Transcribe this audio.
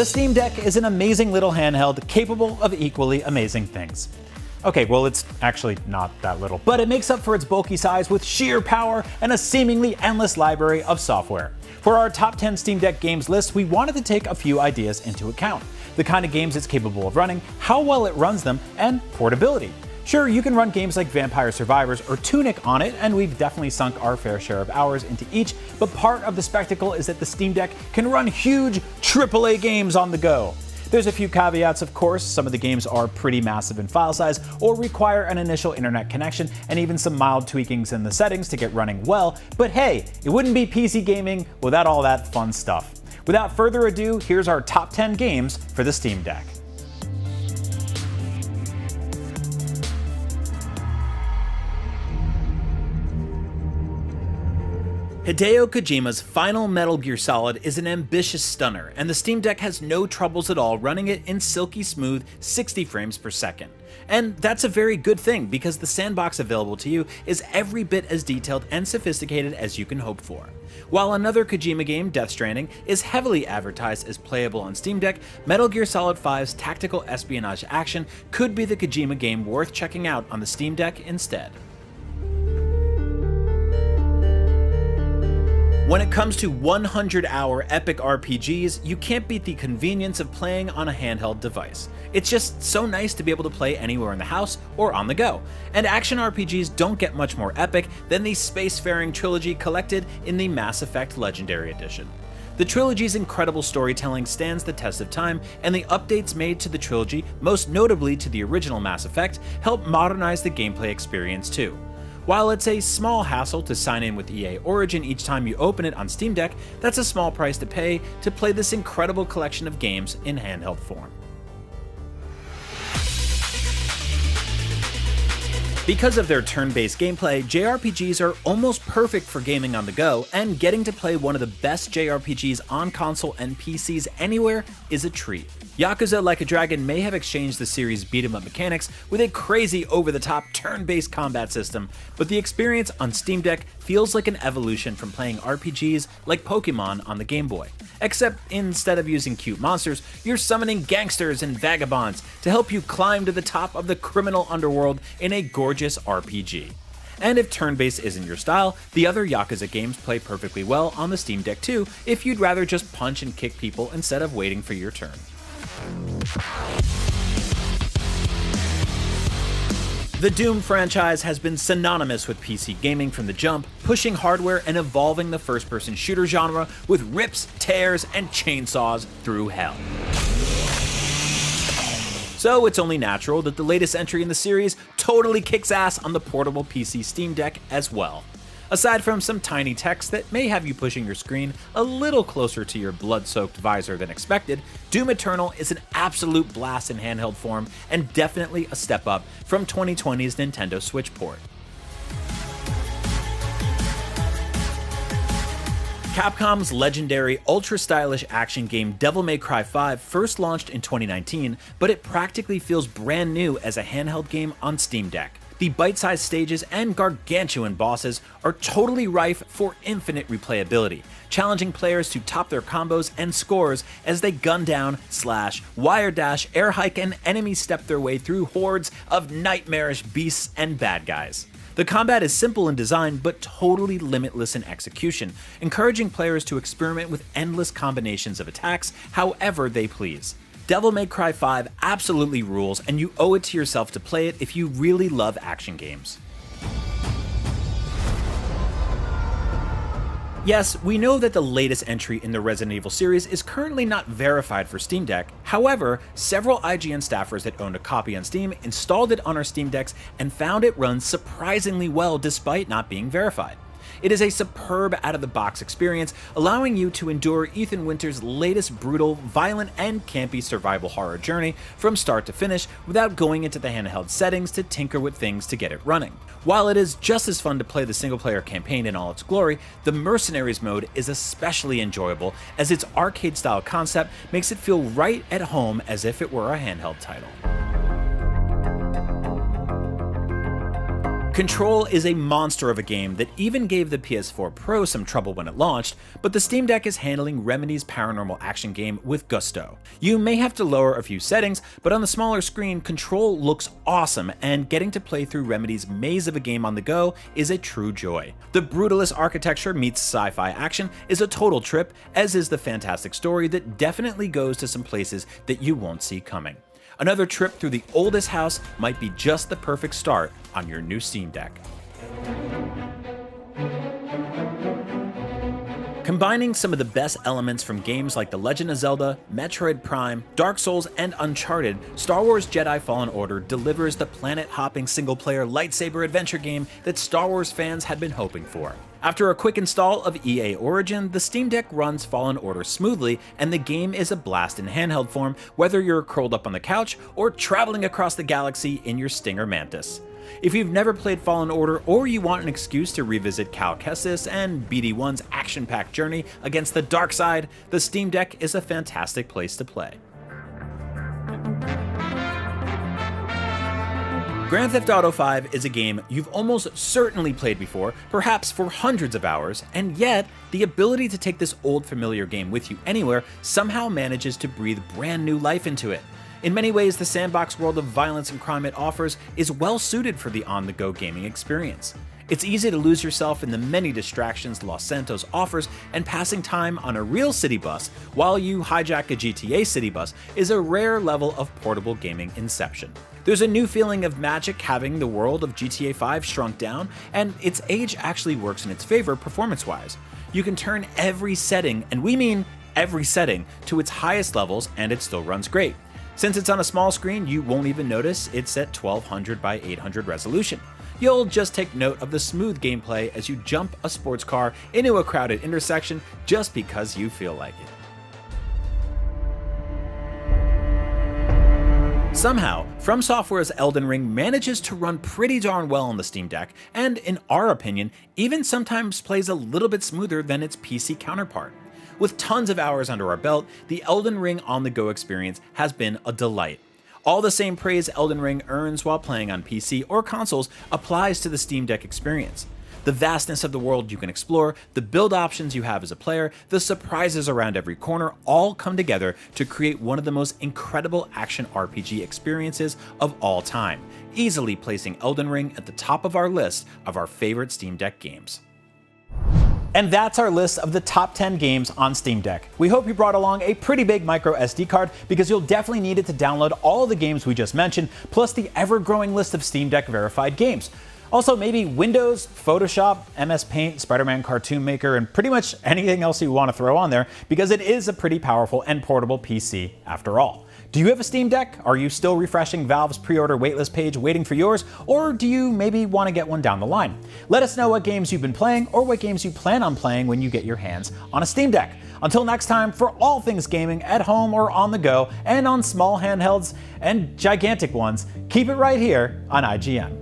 The Steam Deck is an amazing little handheld capable of equally amazing things. Okay, well, it's actually not that little, but it makes up for its bulky size with sheer power and a seemingly endless library of software. For our top 10 Steam Deck games list, we wanted to take a few ideas into account. The kind of games it's capable of running, how well it runs them, and portability. Sure, you can run games like Vampire Survivors or Tunic on it, and we've definitely sunk our fair share of hours into each, but part of the spectacle is that the Steam Deck can run huge AAA games on the go. There's a few caveats, of course. Some of the games are pretty massive in file size or require an initial internet connection and even some mild tweakings in the settings to get running well, but hey, it wouldn't be PC gaming without all that fun stuff. Without further ado, here's our top 10 games for the Steam Deck. Hideo Kojima's final Metal Gear Solid is an ambitious stunner, and the Steam Deck has no troubles at all running it in silky smooth 60 frames per second. And that's a very good thing, because the sandbox available to you is every bit as detailed and sophisticated as you can hope for. While another Kojima game, Death Stranding, is heavily advertised as playable on Steam Deck, Metal Gear Solid 5's tactical espionage action could be the Kojima game worth checking out on the Steam Deck instead. When it comes to 100-hour epic RPGs, you can't beat the convenience of playing on a handheld device. It's just so nice to be able to play anywhere in the house or on the go. And action RPGs don't get much more epic than the spacefaring trilogy collected in the Mass Effect Legendary Edition. The trilogy's incredible storytelling stands the test of time, and the updates made to the trilogy, most notably to the original Mass Effect, help modernize the gameplay experience too. While it's a small hassle to sign in with EA Origin each time you open it on Steam Deck, that's a small price to pay to play this incredible collection of games in handheld form. Because of their turn-based gameplay, JRPGs are almost perfect for gaming on the go, and getting to play one of the best JRPGs on console and PCs anywhere is a treat. Yakuza Like a Dragon may have exchanged the series' beat-em-up mechanics with a crazy over-the-top turn-based combat system, but the experience on Steam Deck feels like an evolution from playing RPGs like Pokemon on the Game Boy. Except instead of using cute monsters, you're summoning gangsters and vagabonds to help you climb to the top of the criminal underworld in a gorgeous RPG. And if turn-based isn't your style, the other Yakuza games play perfectly well on the Steam Deck too, if you'd rather just punch and kick people instead of waiting for your turn. The Doom franchise has been synonymous with PC gaming from the jump, pushing hardware and evolving the first-person shooter genre with rips, tears, and chainsaws through hell. So it's only natural that the latest entry in the series totally kicks ass on the portable PC Steam Deck as well. Aside from some tiny text that may have you pushing your screen a little closer to your blood-soaked visor than expected, Doom Eternal is an absolute blast in handheld form and definitely a step up from 2020's Nintendo Switch port. Capcom's legendary, ultra-stylish action game Devil May Cry 5 first launched in 2019, but it practically feels brand new as a handheld game on Steam Deck. The bite-sized stages and gargantuan bosses are totally rife for infinite replayability, challenging players to top their combos and scores as they gun down, slash, wire dash, air hike, and enemy step their way through hordes of nightmarish beasts and bad guys. The combat is simple in design, but totally limitless in execution, encouraging players to experiment with endless combinations of attacks however they please. Devil May Cry 5 absolutely rules, and you owe it to yourself to play it if you really love action games. Yes, we know that the latest entry in the Resident Evil series is currently not verified for Steam Deck. However, several IGN staffers that owned a copy on Steam installed it on our Steam Decks and found it runs surprisingly well despite not being verified. It is a superb out-of-the-box experience, allowing you to endure Ethan Winter's latest brutal, violent, and campy survival horror journey from start to finish without going into the handheld settings to tinker with things to get it running. While it is just as fun to play the single-player campaign in all its glory, the Mercenaries mode is especially enjoyable as its arcade-style concept makes it feel right at home as if it were a handheld title. Control is a monster of a game that even gave the PS4 Pro some trouble when it launched, but the Steam Deck is handling Remedy's paranormal action game with gusto. You may have to lower a few settings, but on the smaller screen, Control looks awesome, and getting to play through Remedy's maze of a game on the go is a true joy. The brutalist architecture meets sci-fi action is a total trip, as is the fantastic story that definitely goes to some places that you won't see coming. Another trip through the oldest house might be just the perfect start on your new Steam Deck. Combining some of the best elements from games like The Legend of Zelda, Metroid Prime, Dark Souls, and Uncharted, Star Wars Jedi Fallen Order delivers the planet-hopping single-player lightsaber adventure game that Star Wars fans had been hoping for. After a quick install of EA Origin, the Steam Deck runs Fallen Order smoothly, and the game is a blast in handheld form, whether you're curled up on the couch or traveling across the galaxy in your Stinger Mantis. If you've never played Fallen Order, or you want an excuse to revisit Cal Kestis and BD1's action-packed journey against the dark side, the Steam Deck is a fantastic place to play. Grand Theft Auto V is a game you've almost certainly played before, perhaps for hundreds of hours, and yet the ability to take this old familiar game with you anywhere somehow manages to breathe brand new life into it. In many ways, the sandbox world of violence and crime it offers is well suited for the on-the-go gaming experience. It's easy to lose yourself in the many distractions Los Santos offers, and passing time on a real city bus while you hijack a GTA city bus is a rare level of portable gaming inception. There's a new feeling of magic having the world of GTA 5 shrunk down, and its age actually works in its favor performance-wise. You can turn every setting, and we mean every setting, to its highest levels, and it still runs great. Since it's on a small screen, you won't even notice it's at 1200 by 800 resolution. You'll just take note of the smooth gameplay as you jump a sports car into a crowded intersection just because you feel like it. Somehow, From Software's Elden Ring manages to run pretty darn well on the Steam Deck, and in our opinion, even sometimes plays a little bit smoother than its PC counterpart. With tons of hours under our belt, the Elden Ring on-the-go experience has been a delight. All the same praise Elden Ring earns while playing on PC or consoles applies to the Steam Deck experience. The vastness of the world you can explore, the build options you have as a player, the surprises around every corner all come together to create one of the most incredible action RPG experiences of all time, easily placing Elden Ring at the top of our list of our favorite Steam Deck games. And that's our list of the top 10 games on Steam Deck. We hope you brought along a pretty big micro SD card, because you'll definitely need it to download all of the games we just mentioned, plus the ever-growing list of Steam Deck verified games. Also, maybe Windows, Photoshop, MS Paint, Spider-Man Cartoon Maker, and pretty much anything else you want to throw on there, because it is a pretty powerful and portable PC after all. Do you have a Steam Deck? Are you still refreshing Valve's pre-order waitlist page waiting for yours? Or do you maybe want to get one down the line? Let us know what games you've been playing, or what games you plan on playing when you get your hands on a Steam Deck. Until next time, for all things gaming at home or on the go, and on small handhelds and gigantic ones, keep it right here on IGN.